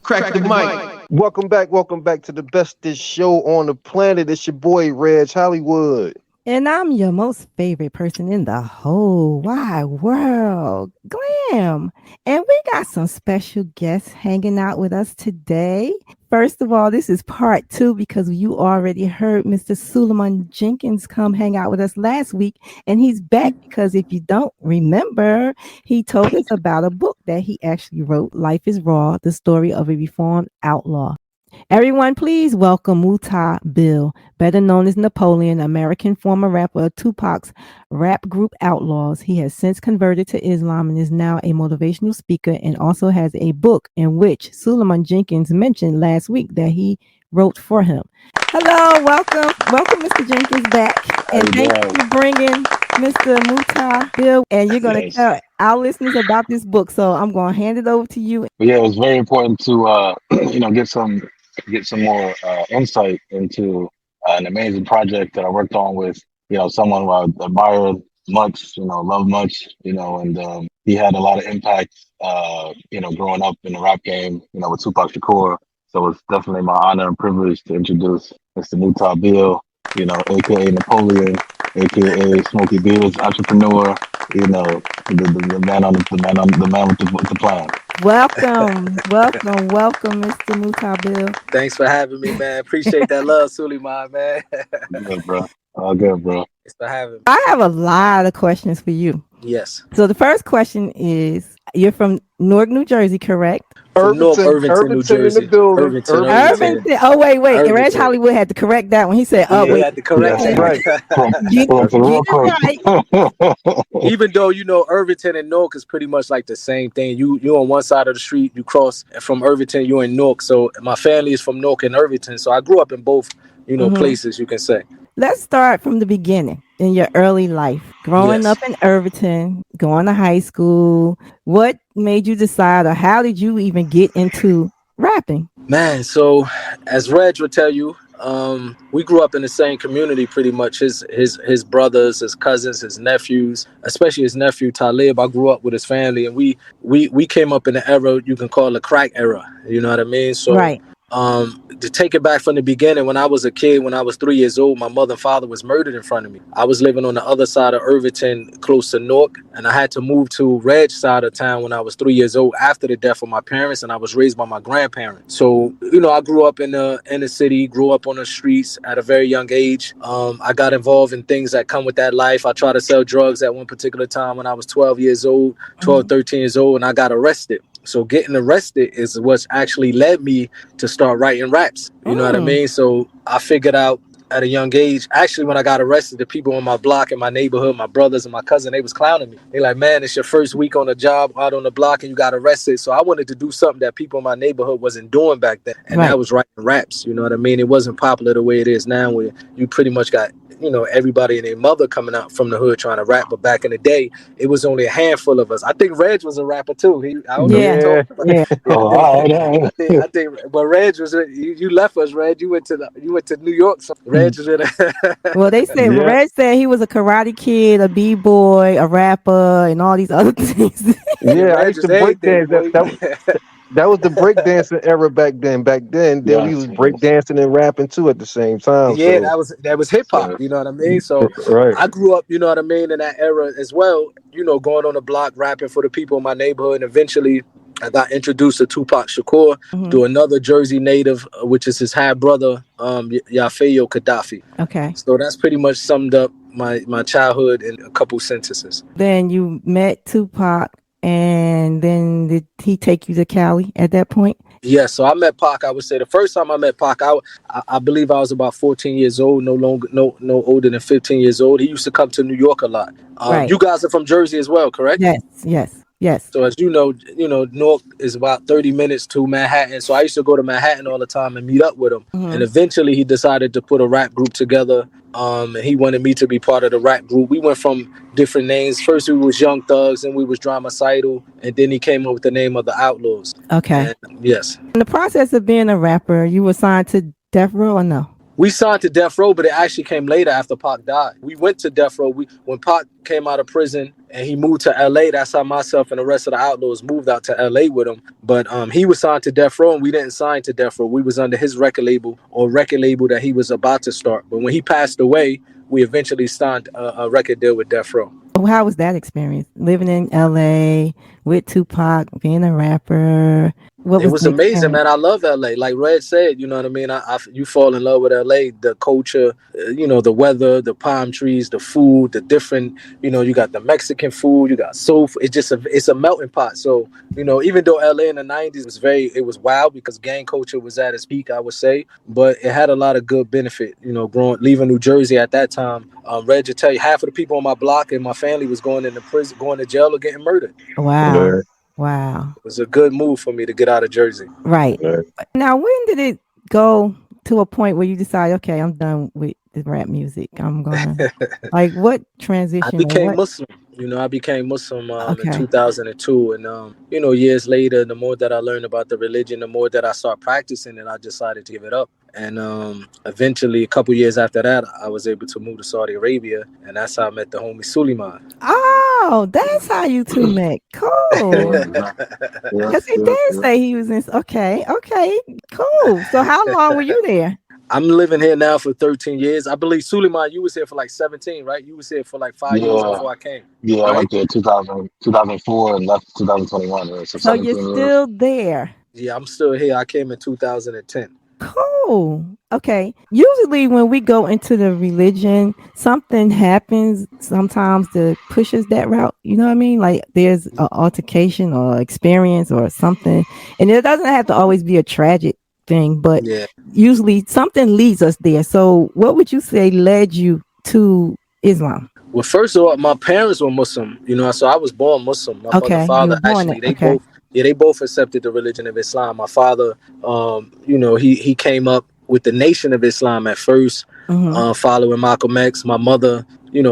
Crack the mic. Welcome back to the bestest show on the planet. It's your boy Reg Hollywood. And I'm your most favorite person in the whole wide world, Glam. And we got some special guests hanging out with us today. First of all, this is part 2 because you already heard Mr. Suleiman Jenkins come hang out with us last week. And he's back because if you don't remember, he told us about a book that he actually wrote, Life is Raw, the story of a reformed outlaw. Everyone, please welcome Mutah Beale, better known as Napoleon, American former rapper of Tupac's rap group Outlawz. He has since converted to Islam and is now a motivational speaker and also has a book in which Suleiman Jenkins mentioned last week that he wrote for him. Hello, welcome, Mr. Jenkins back. And thank you for bringing Mr. Mutah Beale. And you're going to tell our listeners about this book. So I'm going to hand it over to you. Yeah, it was very important to, get some more insight into an amazing project that I worked on with, someone who I admired much, loved much, and he had a lot of impact, growing up in the rap game, with Tupac Shakur. So it's definitely my honor and privilege to introduce Mr. Mutah Beale, aka Napoleon, aka Smokey Beale's entrepreneur, the man with the plan. Welcome, Mr. Mutah Beale. Thanks for having me, man. Appreciate that love, Suleiman, man. Good, bro. All good, bro. Thanks for having me. I have a lot of questions for you. Yes. So the first question is, you're from Newark, New Jersey, correct? Irvington, New Jersey. Irvington. Oh, wait. Irvington. Reg Hollywood had to correct that one. He said, He had to correct that. Right. Even though, Irvington and Newark is pretty much like the same thing. You on one side of the street, you cross from Irvington, you're in Newark. So my family is from Newark and Irvington. So I grew up in both, places, you can say. Let's start from the beginning in your early life. Growing up in Irvington, going to high school. What made you decide, or how did you even get into rapping? Man, so as Reg would tell you, we grew up in the same community pretty much. His brothers, his cousins, his nephews, especially his nephew Talib. I grew up with his family, and we came up in the era you can call the crack era. You know what I mean? So right. To take it back from the beginning, when I was a kid, when I was 3 years old, my mother and father was murdered in front of me. I was living on the other side of Irvington, close to Newark, and I had to move to Reg's side of town when I was 3 years old after the death of my parents, and I was raised by my grandparents. So, I grew up in the city, grew up on the streets at a very young age. I got involved in things that come with that life. I tried to sell drugs at one particular time when I was 13 years old, and I got arrested. So getting arrested is what actually led me to start writing raps. You know what I mean? So I figured out at a young age, actually when I got arrested, the people on my block in my neighborhood, my brothers and my cousin, they was clowning me. They like, man, it's your first week on the job out on the block and you got arrested. So I wanted to do something that people in my neighborhood wasn't doing back then. And that was writing raps. You know what I mean? It wasn't popular the way it is now, where you pretty much got everybody and their mother coming out from the hood trying to rap. But back in the day, it was only a handful of us. I think Reg was a rapper too. I think, but Reg was. You left us, Reg. You went to New York. So Reg was in Well, they said Reg said he was a karate kid, a b-boy, a rapper, and all these other things. Yeah, I used to break dance. That was the breakdancing era back then. Then he was breakdancing and rapping too at the same time. Yeah, so that was hip hop. You know what I mean? So I grew up, in that era as well. Going on the block, rapping for the people in my neighborhood, and eventually I got introduced to Tupac Shakur, to another Jersey native, which is his half brother, Yafeo Gaddafi. Okay. So that's pretty much summed up my childhood in a couple sentences. Then you met Tupac. And then did he take you to Cali at that point? Yeah, so I met Pac. I would say the first time I met Pac, I believe I was about 14 years old, no older than 15 years old. He used to come to New York a lot. You guys are from Jersey as well, correct? Yes. So as Newark is about 30 minutes to Manhattan. So I used to go to Manhattan all the time and meet up with him. And eventually he decided to put a rap group together. He wanted me to be part of the rap group. We went from different names. First we was Young Thugs, and we was Dramacidal, and then he came up with the name of the Outlawz. Okay. And, yes. In the process of being a rapper, you were signed to Death Row or no? We signed to Death Row, but it actually came later after Pac died. We went to Death Row. When Pac came out of prison and he moved to LA, that's how myself and the rest of the Outlawz moved out to LA with him. But he was signed to Death Row, and we didn't sign to Death Row. We was under his record label that he was about to start. But when he passed away, we eventually signed a record deal with Death Row. How was that experience? Living in LA with Tupac, being a rapper. It was amazing, man. I love LA. Like Red said, you know what I mean? You fall in love with LA, the culture, the weather, the palm trees, the food, the different, you got the Mexican food, you got soul food. It's a melting pot. So, even though LA in the 90s it was wild because gang culture was at its peak, I would say, but it had a lot of good benefit, leaving New Jersey at that time. Red to tell you, half of the people on my block and my family was going into prison, going to jail or getting murdered. Wow. Yeah. Wow. It was a good move for me to get out of Jersey. Right. Yeah. Now, when did it go to a point where you decide, okay, I'm done with the rap music? I'm going to, like, what transition? I became Muslim. I became Muslim in 2002. And, years later, the more that I learned about the religion, the more that I start practicing it, I decided to give it up. And eventually, a couple years after that, I was able to move to Saudi Arabia. And that's how I met the homie Suleiman. Oh, that's how you two met. Cool. Because he did say he was in. Okay, cool. So how long were you there? I'm living here now for 13 years. I believe, Suleiman, you was here for like 17, right? You was here for like 5 years before I came. Yeah, right? I went there 2004 and left 2021. So you're still there? Yeah, I'm still here. I came in 2010. Cool. Okay. Usually when we go into the religion, something happens sometimes that pushes that route. You know what I mean? Like there's an altercation or experience or something. And it doesn't have to always be a tragic thing, but usually something leads us there. So what would you say led you to Islam? Well, first of all, my parents were Muslim, so I was born Muslim. My mother and father, actually, they both accepted the religion of Islam. My father, he came up with the Nation of Islam at first, following Malcolm X. My mother,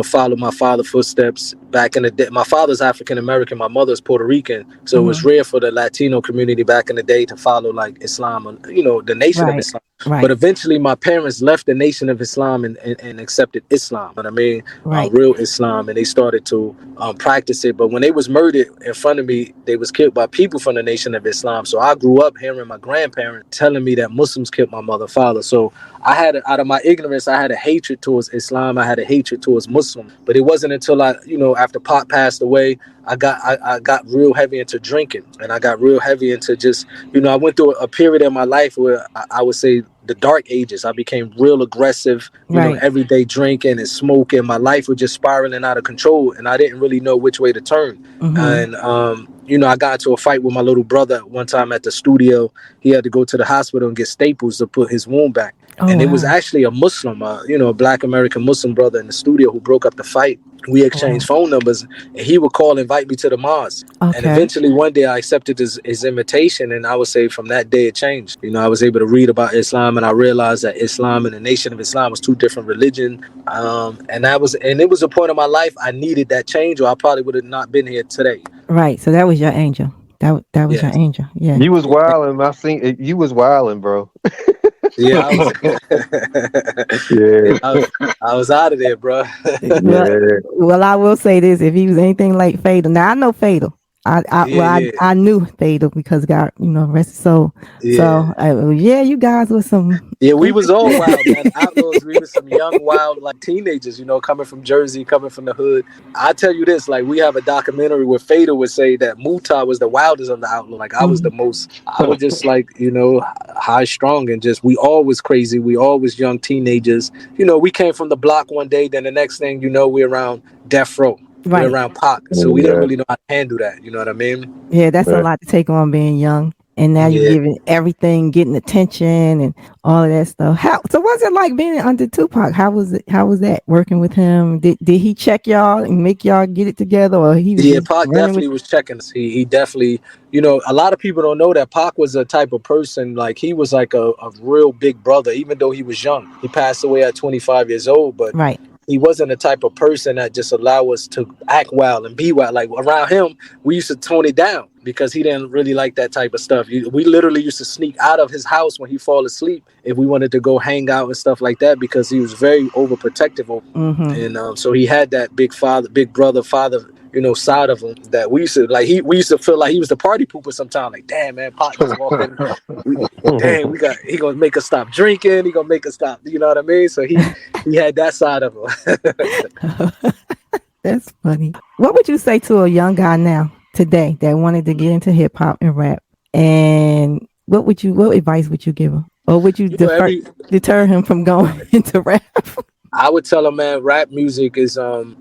followed my father's footsteps back in the day. My father's African American, my mother's Puerto Rican, so it was rare for the Latino community back in the day to follow like Islam, the Nation of Islam. Right. But eventually, my parents left the Nation of Islam and accepted Islam. You know what I mean? Real Islam, and they started to practice it. But when they was murdered in front of me, they was killed by people from the Nation of Islam. So I grew up hearing my grandparents telling me that Muslims killed my mother and father. So I had, out of my ignorance, I had a hatred towards Islam. I had a hatred towards Muslim. But it wasn't until after Pac passed away, I got real heavy into drinking, and I got real heavy into just, I went through a period in my life where I would say the dark ages. I became real aggressive, every day drinking and smoking. My life was just spiraling out of control, and I didn't really know which way to turn. And, I got into a fight with my little brother one time at the studio. He had to go to the hospital and get staples to put his wound back. It was actually a Muslim, a Black American Muslim brother in the studio who broke up the fight. We exchanged phone numbers, and he would call and invite me to the mosque. And eventually one day I accepted his invitation, and I would say from that day it changed. I was able to read about Islam, and I realized that Islam and the Nation of Islam was two different religions. And it was a point in my life I needed that change, or I probably would have not been here today. Right. So that was your angel. That was your angel. Yeah. You was wilding. I think you was wilding, bro. Yeah, I was out of there, bro. Well, I will say this: if he was anything like Fatal, now I know Fatal. I knew Fatal because God, rest his soul. So you guys were some. Yeah, we was all wild, man. Outlawz, we were some young, wild, like teenagers, coming from Jersey, coming from the hood. I tell you this, like we have a documentary where Fatal would say that Mutah was the wildest of the Outlaw. Like I was the most. I was just like high strung and just we all was crazy. We all was young teenagers. We came from the block one day, then the next thing we're around Death Row. Right. Around Pac, so we didn't really know how to handle that. You know what I mean? Yeah, that's a lot to take on being young, and now you're giving everything, getting attention, and all of that stuff. So what's it like being under Tupac? How was it? How was that working with him? Did he check y'all and make y'all get it together, or he was? Yeah, Pac definitely was checking us. He definitely, a lot of people don't know that Pac was a type of person like he was like a real big brother, even though he was young. He passed away at 25 years old, but he wasn't the type of person that just allow us to act wild and be wild. Like around him, we used to tone it down because he didn't really like that type of stuff. We literally used to sneak out of his house when he fall asleep if we wanted to go hang out and stuff like that, because he was very overprotective. And so he had that big brother, side of him that we used to like. We used to feel like he was the party pooper sometimes. Like, damn man, Pop just walking. Damn, he gonna make us stop drinking. He gonna make us stop. You know what I mean? So he had that side of him. That's funny. What would you say to a young guy now today that wanted to get into hip hop and rap? And what advice would you give him, or would you deter him from going into rap? I would tell him, man, rap music is probably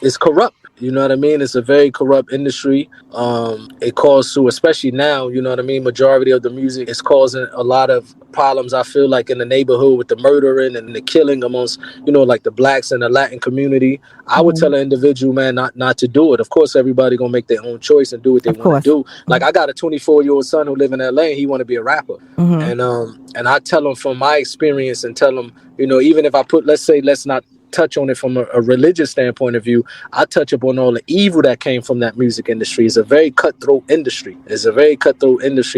it's corrupt. You know what I mean? It's a very corrupt industry. It caused to, especially now, you know what I mean? Majority of the music is causing a lot of problems, I feel like, in the neighborhood with the murdering and the killing amongst, like the blacks and the Latin community. I would tell an individual, man, not to do it. Of course, everybody gonna make their own choice and do what they want to do. Like I got a 24-year-old son who live in LA and he want to be a rapper. And I tell him from my experience and tell him, even if I let's not touch on it from a religious standpoint of view, I touch upon all the evil that came from that music industry. It's a very cutthroat industry.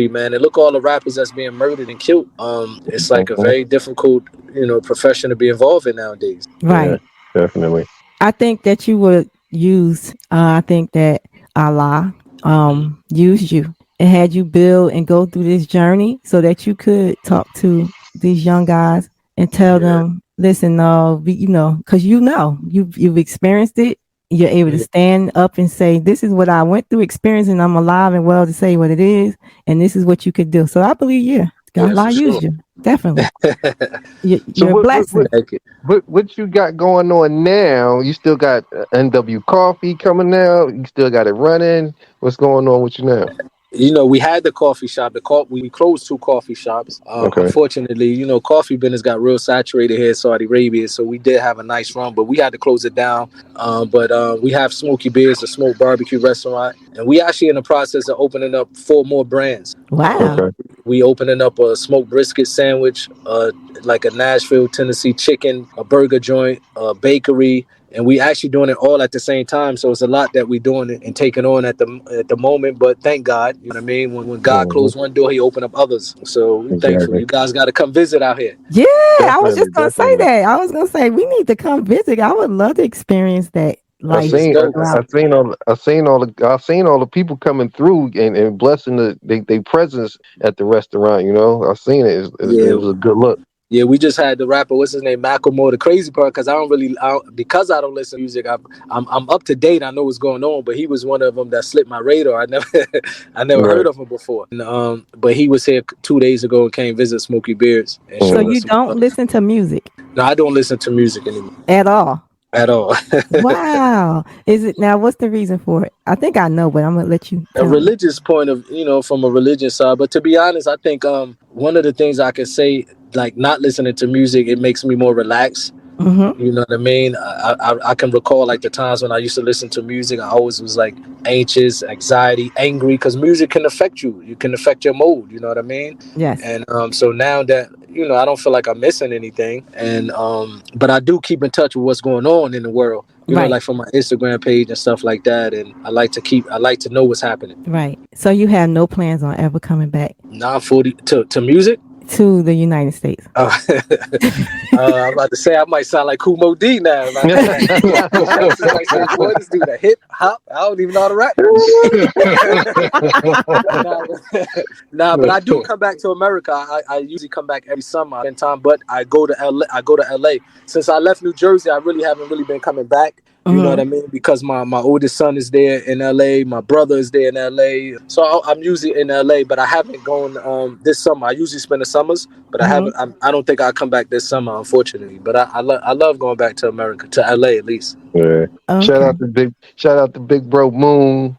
Man. And look, all the rappers that's being murdered and killed. It's like a very difficult, profession to be involved in nowadays. Right. Yeah, definitely. I think that you would use, I think that Allah used you and had you build and go through this journey so that you could talk to these young guys and tell them, listen, because you've experienced it. You're able to stand up and say, this is what I went through, experience, and I'm alive and well to say what it is. And this is what you could do. So I believe, Allah used you. Definitely. You're blessed. What you got going on now? You still got NW Coffee coming out? You still got it running? What's going on with you now? We had the coffee shop. We closed 2 coffee shops. Unfortunately, coffee business got real saturated here in Saudi Arabia, so we did have a nice run, but we had to close it down. But we have Smoky Beers, a smoked barbecue restaurant, and we actually in the process of opening up 4 more brands. Wow. We opening up a smoked brisket sandwich, like a Nashville, Tennessee chicken, a burger joint, a bakery. And we actually doing it all at the same time. So it's a lot that we doing and taking on at the moment. But thank God, you know what I mean? When God closed one door, he opened up others. So we're thankful. You guys got to come visit out here. Yeah, I was just going to say that. I was going to say, we need to come visit. I would love to experience that. I've seen all the people coming through and blessing their presence at the restaurant. I've seen it. It was a good look. Yeah, we just had the rapper, what's his name, Macklemore. The crazy part, because I don't listen to music. I'm up to date. I know what's going on, but he was one of them that slipped my radar. I never heard of him before. And, but he was here 2 days ago and came visit Smoky Beards. So you don't listen to music? No, I don't listen to music anymore. At all? At all. Wow. Is it now? What's the reason for it? I think I know, but I'm gonna let you. A religious point of, from a religious side. But to be honest, I think one of the things I can say, like not listening to music, it makes me more relaxed. You know what I mean? I can recall like the times when I used to listen to music. I always was like anxious, anxiety, angry, because music can affect you. You can affect your mood. You know what I mean? Yes. And so now that I don't feel like I'm missing anything, and but I do keep in touch with what's going on in the world. You know, like from my Instagram page and stuff like that. And I like to know what's happening. Right. So you have no plans on ever coming back? Nah, to music. To the United States. I'm about to say I might sound like Kumo D now. Boy, this dude a hip hop. I don't even know how to rap. But I do come back to America. I usually come back every summer in time, but I go to LA. Since I left New Jersey, I really haven't been coming back. You know what I mean? Because my oldest son is there in LA. My brother is there in LA. So I'm usually in LA, but I haven't gone this summer. I usually spend the summers, but I don't think I'll come back this summer, unfortunately. But I love going back to America, to LA at least. Yeah. Okay. Shout out to Big Bro Moon.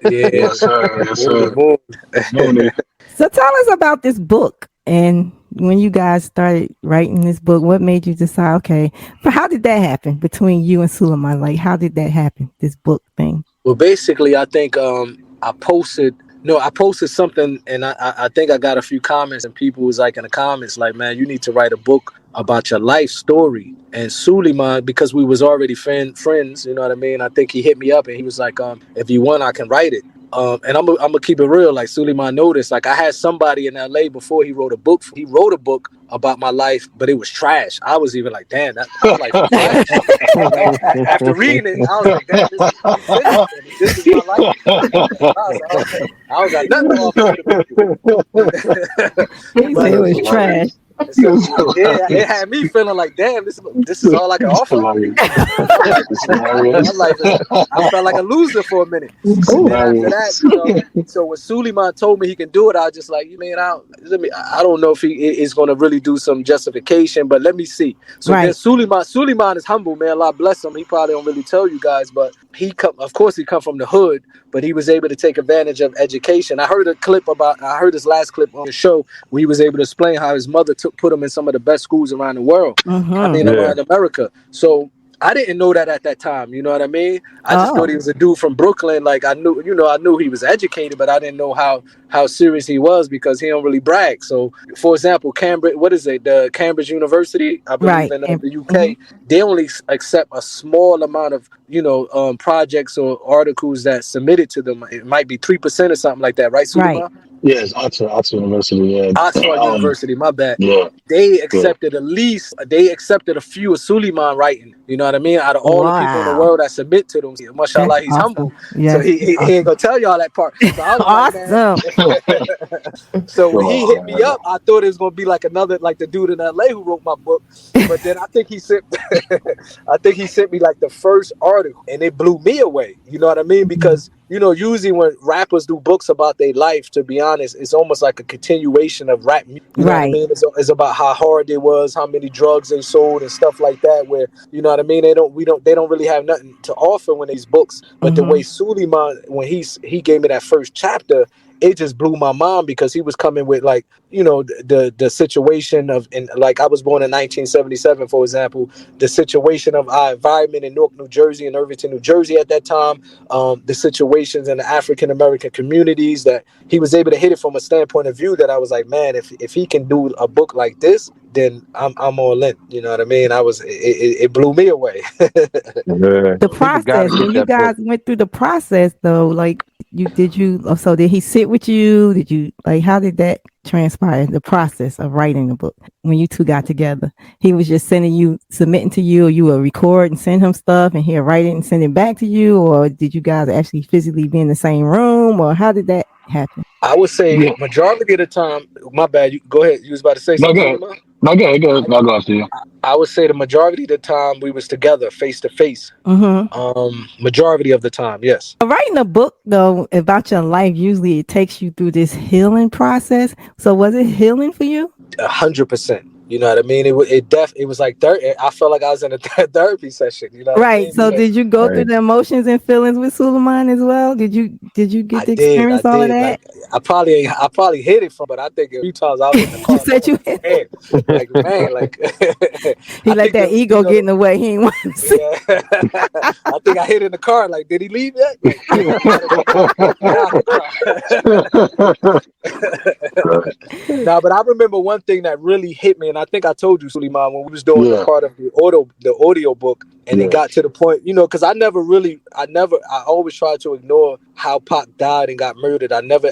Yeah. Yes, sir. Yes, sir. Moon. So tell us about this book. And when you guys started writing this book, what made you decide, okay, how did that happen between you and Suleiman? Like, how did that happen, this book thing? Well, basically, I think I posted No, I posted something, and I think I got a few comments, and people was like in the comments, like, man, you need to write a book about your life story. And Suleiman, because we was already friends, you know what I mean? I think he hit me up and he was like, if you want, I can write it. And I'm gonna keep it real. Like Suleiman noticed, like I had somebody in LA before he wrote a book. He wrote a book about my life, but it was trash. I was even like, damn, that my life is trash. Like after reading it, I was like, damn, this is my life. I don't got nothing to offer to the people. He said it was trash. So, yeah, it had me feeling like, damn, this is all I can offer. I felt like a loser for a minute. And then after that, so when Suleiman told me he can do it, I was just like, I don't know if he is going to really do some justification, but let me see. So then Suleiman is humble, man. Allah bless him. He probably don't really tell you guys, but of course he come from the hood, but he was able to take advantage of education. I heard his last clip on the show where he was able to explain how his mother put him in some of the best schools around the world. Around America. So I didn't know that at that time. You know what I mean? I just thought he was a dude from Brooklyn. Like I knew he was educated, but I didn't know how serious he was because he don't really brag. So, for example, the Cambridge University, I believe in the UK, they only accept a small amount of projects or articles that submitted to them. It might be 3% or something like that, right, Suleiman? Right. Yes, Oxford University. Yeah. Oxford University, my bad. Yeah. They accepted a few of Suleiman writing. You know what I mean? Out of all the people in the world that submit to them, mashallah, he's humble. Yes. So he ain't gonna tell y'all that part. So I was like, so when he hit me up, I thought it was gonna be like the dude in LA who wrote my book. But then I think he sent me like the first article, and it blew me away. You know what I mean? Because usually when rappers do books about their life, to be honest, it's almost like a continuation of rap music. You know what I mean? It's about how hard it was, how many drugs they sold and stuff like that, where, you know what I mean? They don't really have nothing to offer when these books. But the way Suleiman, when he gave me that first chapter, it just blew my mind because he was coming with like, the situation of, and like I was born in 1977, for example, the situation of our environment in Newark, New Jersey and Irvington, New Jersey at that time, the situations in the African American communities, that he was able to hit it from a standpoint of view that I was like, man, if he can do a book like this, then I'm all in. You know what I mean? It blew me away. The process, when you guys went through the process though, like did he sit with you? Did you, like, how did that transpire, the process of writing the book when you two got together? He was just submitting to you, or you would record and send him stuff and he'll write it and send it back to you? Or did you guys actually physically be in the same room, or how did that happen? I would say majority of the time, my bad, you go ahead. You was about to say something? No, go ahead. I'll go after you. I would say the majority of the time we was together face to face. Majority of the time, yes. Writing a book though about your life, usually it takes you through this healing process. So was it healing for you? 100%. You know what I mean? It was like I felt like I was in a therapy session. You know what I mean? So did you go through the emotions and feelings with Suleiman as well? Did you get to experience all of that? Like, I probably hit it but I think a few times I was in the car. You said you hit it. Like, man, like he let that ego get in the way. He ain't want to see. Yeah. I think I hit in the car. Like, did he leave yet? Nah, but I remember one thing that really hit me, and I think I told you, Suleiman, when we was doing the part of the audio book, and it got to the point, because I always tried to ignore how Pac died and got murdered. I never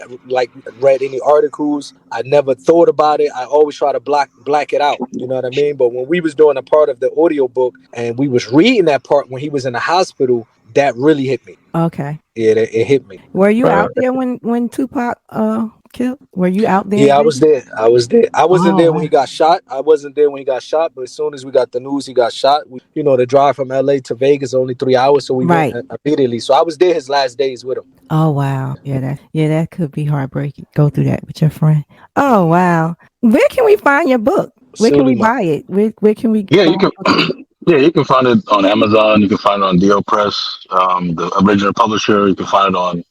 read any articles. I never thought about it. I always try to black it out. You know what I mean? But when we was doing a part of the audio book and we was reading that part when he was in the hospital, that really hit me. Okay. Yeah, it hit me. Were you out there when Tupac killed? Were you out there? Yeah, I was there. I wasn't there when he got shot. But as soon as we got the news he got shot, the drive from LA to Vegas only 3 hours, so we went immediately. So I was there his last days with him. Oh wow. Yeah, that could be heartbreaking. Go through that with your friend. Oh wow. Where can we find your book? Where can we buy it? Where can we you can you can find it on Amazon. You can find it on DO Press, the original publisher. You can find it on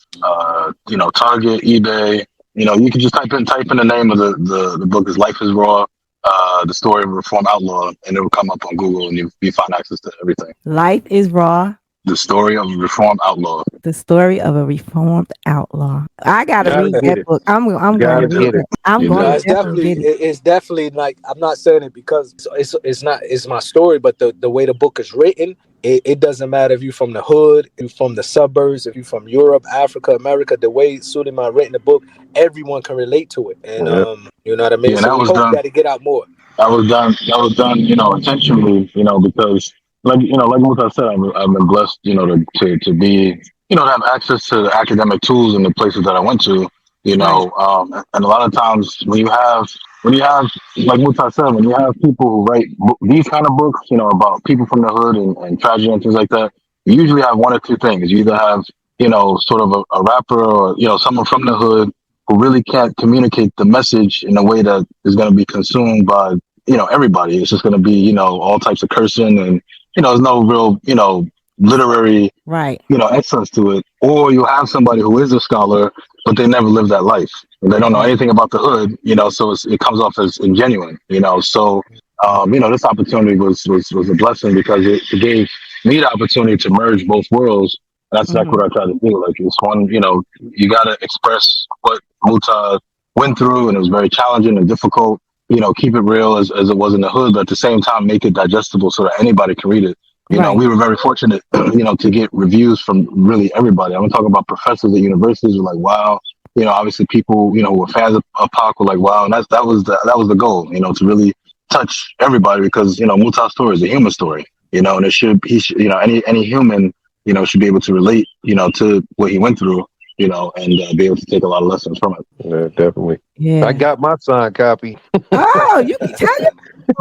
Target, eBay. You can just type in the name of the book is Life is Raw, the story of a reform outlaw, and it will come up on Google, and you find access to everything. Life is Raw. The Story of a Reformed Outlaw. The Story of a Reformed Outlaw. I gotta Gotta read get that it. book. I'm going to Gotta read get that. it. I'm You going No, to do. it's definitely definitely get it. it's definitely like I'm not saying it because it's my story, but the way the book is written, it doesn't matter if you're from the hood, if you're from the suburbs, if you're from Europe, Africa, America. The way Suleiman written the book, everyone can relate to it, and Yeah. you know what I mean. Yeah, and So that we was hope done. that it get out more. That was done, intentionally, because like what I said, I've been blessed, to be, to have access to the academic tools in the places that I went to, Right. and a lot of times when you have, like Mutah said, when you have people who write these kind of books, about people from the hood and tragedy and things like that, you usually have one or two things. You either have, sort of a rapper or, someone from the hood who really can't communicate the message in a way that is going to be consumed by everybody. It's just going to be all types of cursing, and there's no real literary Right. excellence to it. Or you have somebody who is a scholar but they never lived that life, and they don't know Right. anything about the hood, so it comes off as ingenuine. So this opportunity was a blessing because it gave me the opportunity to merge both worlds. And that's exactly Hmm. what I tried to do. Like, it's one, you got to express what Muta went through, and it was very challenging and difficult. Keep it real as it was in the hood, but at the same time, make it digestible so that anybody can read it. Right. We were very fortunate, to get reviews from really everybody. I'm talking about professors at universities who were like, wow. Obviously people, who were fans of Pac were like, wow. And that was the goal, to really touch everybody because, Muta's story is a human story, and any human, should be able to relate, to what he went through, and be able to take a lot of lessons from it. Yeah, definitely. I Yeah. got my signed copy. Oh, you can tell you.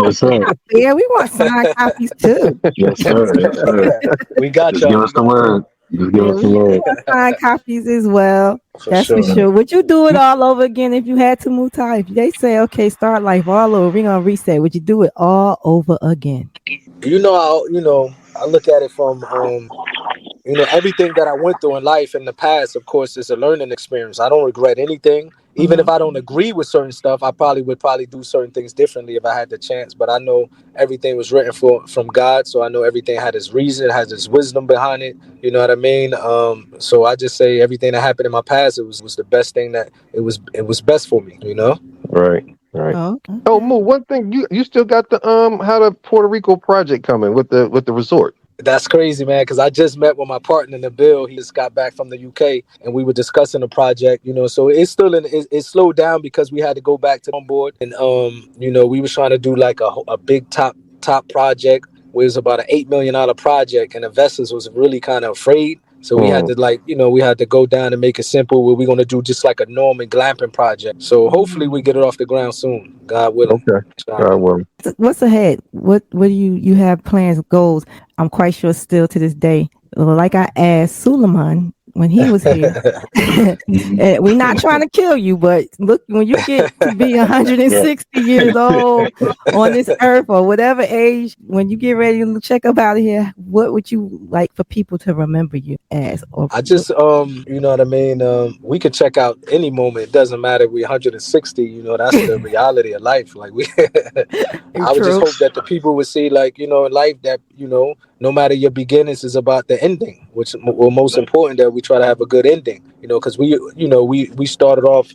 Yes, sir. Yeah, we want signed copies too. Yes, sir. Yes, sir. We got Just y'all. give us the word. Just give Yeah, us the we word. want signed copies as well. For That's for sure. sure. Would you do it all over again if you had to, Mutai? If they say, okay, start life all over, we're gonna reset, would you do it all over again? I look at it from everything that I went through in life in the past, of course, is a learning experience. I don't regret anything. Even if Hmm. I don't agree with certain stuff, I probably would do certain things differently if I had the chance. But I know everything was written from God, so I know everything had its reason, has its wisdom behind it. You know what I mean? So I just say everything that happened in my past, it was the best thing that it was best for me. Right. Right. Oh, Oh, okay. Moo, one thing you still got the how the Puerto Rico project coming with the resort. That's crazy, man, because I just met with my partner, Napoleon. He just got back from the UK, and we were discussing the project, so it's still it slowed down because we had to go back to on board. And we was trying to do like a big top project where it was about an $8 million project, and investors was really kind of afraid. So we had Mm, to we had to go down and make it simple where we're gonna do just like a Norman glamping project. So hopefully we Mm. get it off the ground soon, God willing. okay. Inshallah. Well, What's ahead? What do you have plans, goals? I'm quite sure still to this day. Like I asked Suleiman when he was here, and we're not trying to kill you, but look, when you get to be Yeah. 160 years old on this earth or whatever age, when you get ready to check up out of here, what would you like for people to remember you as? Or I just, you know what I mean? We could check out any moment. It doesn't matter if we're 160, that's the reality of life. Like I would just true. hope that the people would see, like, in life that, no matter your beginnings is about the ending, which well, most important that we try to have a good ending, because we started off,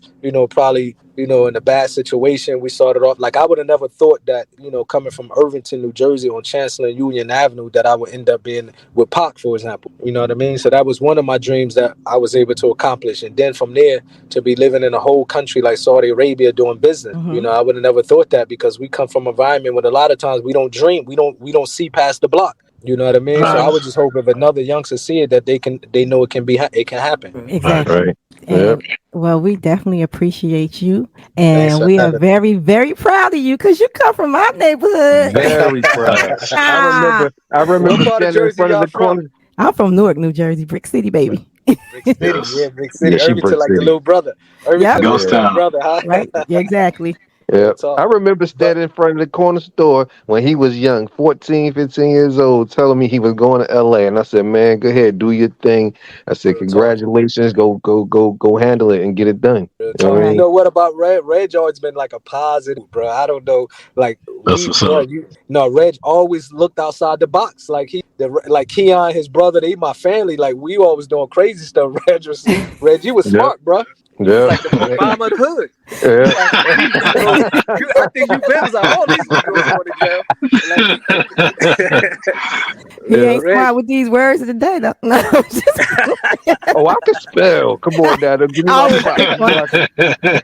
probably, in a bad situation. We started off like I would have never thought that, coming from Irvington, New Jersey on Chancellor and Union Avenue, that I would end up being with Pac, for example. You know what I mean? So that was one of my dreams that I was able to accomplish. And then from there to be living in a whole country like Saudi Arabia doing business, Hmm. I would have never thought that because we come from an environment where a lot of times we don't dream, we don't see past the block. You know what I mean? So I Right. would just hope if another youngster see it that they know it can happen. Exactly. right. Yeah. And well, we definitely appreciate you, Thanks and for we are having me. very, very proud of you because you come from our neighborhood. Very proud. I Ah, remember. I What remember part of standing in Jersey front of y'all the from? corner. I'm from Newark, New Jersey, Brick City, baby. Brick City, Yes. yeah, Brick Yeah, City. she Irvington Brick like the City. little brother. Yep. Irvington like the Ghost Yeah. little Town. brother, huh? Right. Yeah, exactly. Yeah. I talk. remember But standing in front of the corner store when he was young, 14, 15 years old, telling me he was going to LA. And I said, man, go ahead, do your thing. I said, real talk. congratulations, go handle it and get it done. Real You know talk. what I You mean? know what about Reg? Reg always been like a positive, bro. I don't know, like That's we, what's bro. up. You no, Reg always looked outside the box. Like like Keon, his brother, they my family. Like we always doing crazy stuff. Reg, you was Yep. smart, bro. You was Yep. like the mama of the hood. Yeah. Like you know, I think you been was like all these Negroes going to jail. He Yeah. ain't Reg, smart with these words today, though. No, I'm just Oh, I can spell. Come on now. Give me I my always props. pick on,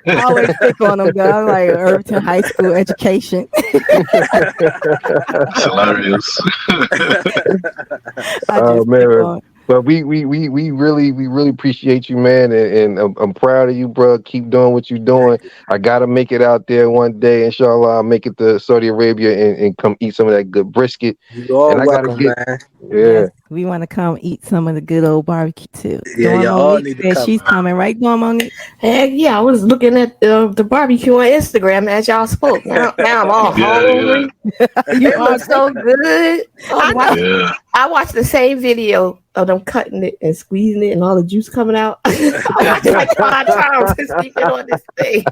I always pick on them, though. I'm like Irvington High School education. It's hilarious. I Oh just pick man. on. But we really appreciate you, man, and I'm proud of you, bro. Keep doing what you're doing. I gotta make it out there one day, inshallah. I'll make it to Saudi Arabia and come eat some of that good brisket. you all And I gotta welcome, get, man. yeah, Yes, we want to come eat some of the good old barbecue too. Yeah, Dawn y'all all Monique need to said come, she's man. coming, right? Dawn Monique. Heck yeah, I was looking at the barbecue on Instagram as y'all spoke. Now I'm all Yeah, hungry. You It are. looks so good. I know. yeah. I watched the same video of them cutting it and squeezing it and all the juice coming out. I watched it like 5 times since we've been on this thing.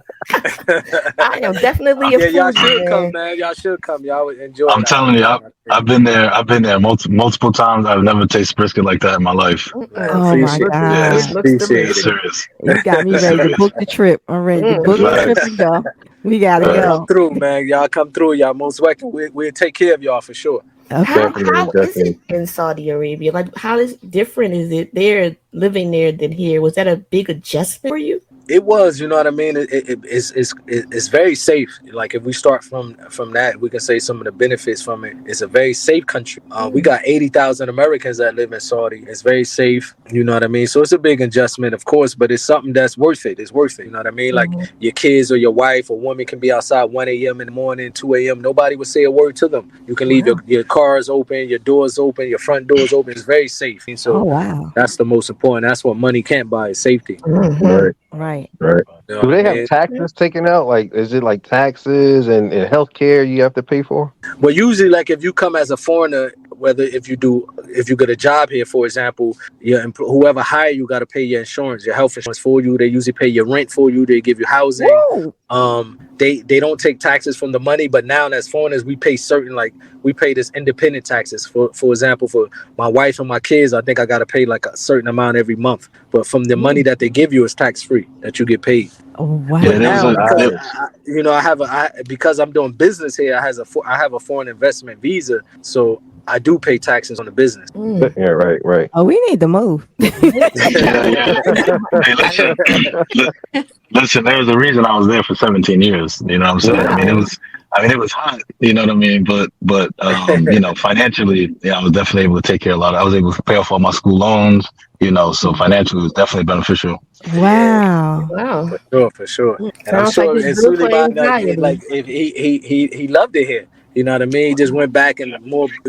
I am definitely a Yeah, y'all foodie, should come, man. man. Y'all should come. Y'all would enjoy I'm it out telling you, there. I've been there. I've been there multiple times. I've never tasted brisket like that in my life. Man, Oh my appreciate it. Yeah, It God. looks Appreciate it's it. delicious. serious. You got me It's ready to serious. book the trip. I'm ready to book the trip Facts. and go. We gotta Y'all Facts. come go. through, man. Y'all come through. Y'all most welcome. We'll take care of y'all for sure. Okay. definitely, How is definitely. it in Saudi Arabia? Like, how is different is it there living there than here? Was that a big adjustment for you? It was, you know what I mean. It's very safe. Like if we start from that, we can say some of the benefits from it. It's a very safe country. We got 80,000 Americans that live in Saudi. It's very safe. You know what I mean. So it's a big adjustment, of course, but it's something that's worth it. It's worth it. You know what I mean. Like Mhm. your kids or your wife or woman can be outside 1 a.m. in the morning, 2 a.m. Nobody would say a word to them. You can leave Wow. your cars open, your doors open, your front doors open. It's very safe. And Oh so wow. that's the most important. That's what money can't buy is safety. Mhm. Right, Right. right. You know Do what I they have mean? taxes taken out? Like, is it like taxes and healthcare you have to pay for? Well, usually, like if you come as a foreigner, whether if you get a job here, for example, whoever hire you got to pay your insurance, your health insurance for you. They usually pay your rent for you. They give you housing. Woo! They don't take taxes from the money, but now as foreigners, we pay we pay this independent taxes. For example, for my wife and my kids, I think I got to pay like a certain amount every month. But from the money that they give you, it's tax free that you get paid. Oh, But Yeah, there was wow. now, a because Nice. there, because I'm doing business here, I have a foreign investment visa, so I do pay taxes on the business. Mm. Yeah, right. Oh, we need to move. yeah. Hey, listen. There was a reason I was there for 17 years. You know what I'm saying? Wow. It was hot. You know what I mean? But financially, yeah, I was definitely able to take care of a lot. I was able to pay off all my school loans. So financially, it was definitely beneficial. Yeah, Wow. Wow. for sure. And I'm Sounds like sure it's it's good really for about like anxiety. if he loved it here. You know what I mean? He just went back and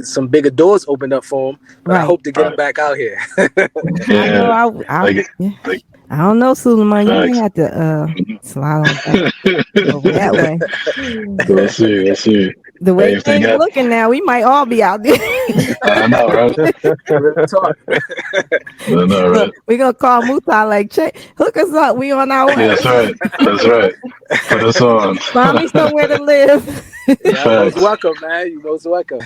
some bigger doors opened up for him. But I Right. hope to get him back out here. I know. Yeah, I like, yeah. like I don't know, Suleiman. You may facts. have to slide on back over that way. We'll see. We'll see. The Hey, way if they things got, looking now, we might all be out there. I know, right? Real talk. I know, right? We're gonna call Mutah like, check, hook us up. We on our Yeah, way. that's right. That's right. Put us on. Find me somewhere to live. Yeah, most Facts. welcome, man. You most welcome.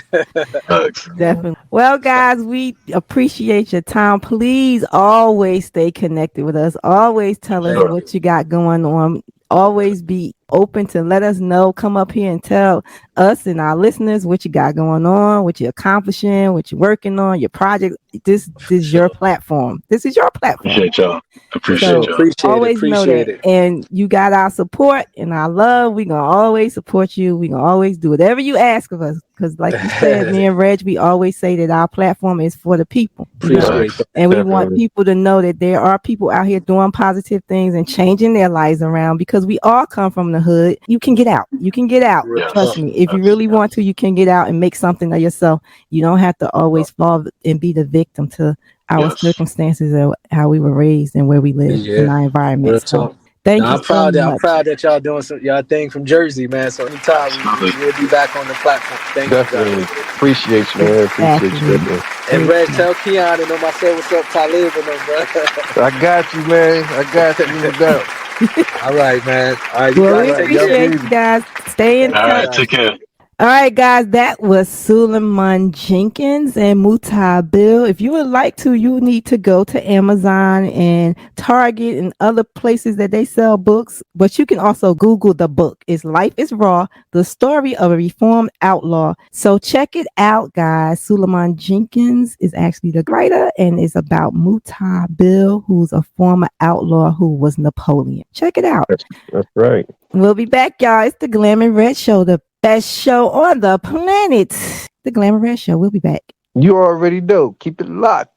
Facts. Definitely. Well, guys, we appreciate your time. Please always stay connected with us. Always tell us Sure. what you got going on. Always be open to let us know. Come up here and tell us and our listeners what you got going on, what you're accomplishing, what you're working on, your project. This is your platform. This is your platform. Appreciate y'all. For Appreciate sure. So y'all. always know Appreciate that. it. And you got our support and our love. We're going to always support you. We're going to always do whatever you ask of us. Because like you said, me and Reg, we always say that our platform is for the people. Appreciate that. And we want Definitely. people to know that there are people out here doing positive things and changing their lives around because we all come from the hood. You can get out. You can get out. Real Trust talk. me. If you really want to, you can get out and make something of yourself. You don't have to always fall and be the victim to our Yes. circumstances or how we were raised and where we live in Yeah. our Real environment. So talk. Thank Now, you so I'm much. proud that y'all doing some y'all thing from Jersey, man. So anytime we'll be back on the platform. Thank you, Definitely. guys. Appreciate you, man. Appreciate you. Exactly. Definitely. And Reg, tell Keon and them I said what's up, Talib and them, bro. I got you, man. I got you, no doubt. All right, man. All right, you Well, All we guys right, take y'all care. appreciate be you easy. guys. Stay in All touch. right, take care. All right, guys, that was Suleiman Jenkins and Mutah Beale. If you would like to, you need to go to Amazon and Target and other places that they sell books. But you can also Google the book. It's Life is Raw, the story of a reformed outlaw. So check it out, guys. Suleiman Jenkins is actually the writer, and it's about Mutah Beale, who's a former outlaw who was Napoleon. Check it out. That's right. We'll be back, y'all. It's the Glam and Red Show, the best show on the planet. The Glam and Red Show. We'll be back. You already know. Keep it locked.